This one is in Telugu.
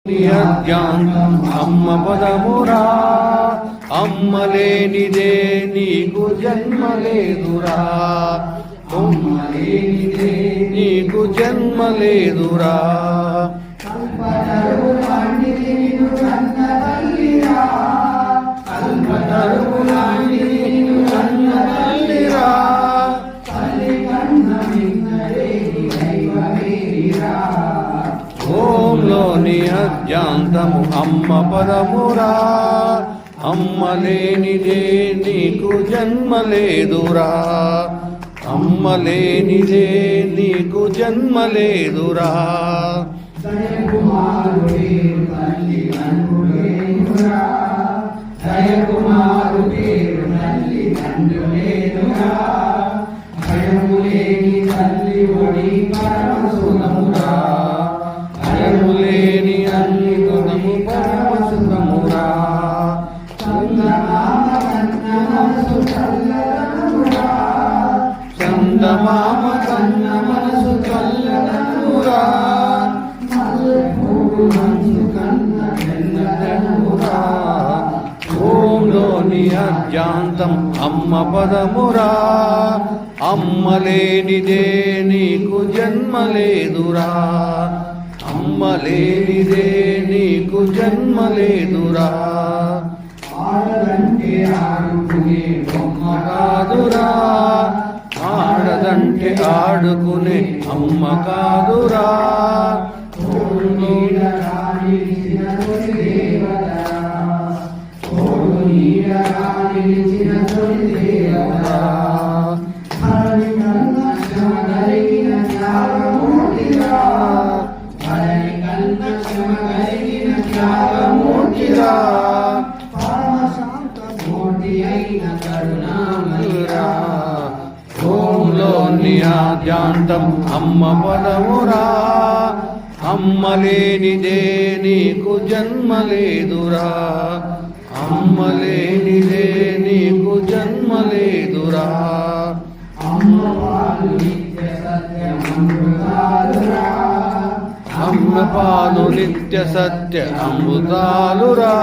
నియజ్ఞానం అమ్మ పదమురా, అమ్మ లేనిదే నీకు జన్మ లేదురా, అమ్మ లేనిదే నీకు జన్మ లేదురా. ఓంలోని అజ్ఞాంతము అమ్మ పదమురా, అమ్మ లేనిదే నీకు జన్మ లేదురా, అమ్మ లేనిదే నీకు జన్మ లేదురా. లేని అన్ని గుణము పరమసుతమురా, చందమామ కన్న మనసు కల్లదనురా, ఓంలోని అజ్ఞాంతం అమ్మ పదమురా, అమ్మ లేనిదే నీకు జన్మ లేదురా, అమ్మ లేనిదే నీకు జన్మ లేదురా. ఆడదంటే ఆడుకునే బొమ్మ కాదురా, ఆడదంటే ఆడుకునే అమ్మ కాదురా. ఓంలోని ఆద్యాంతం అమ్మ పదమురా, అమ్మ లేనిదే నీకు జన్మ లేదురా, అమ్మ లేనిదే నీకు జన్మ లేదురా. అమ్మ పాలు నిత్య సత్య అమృతాలురా,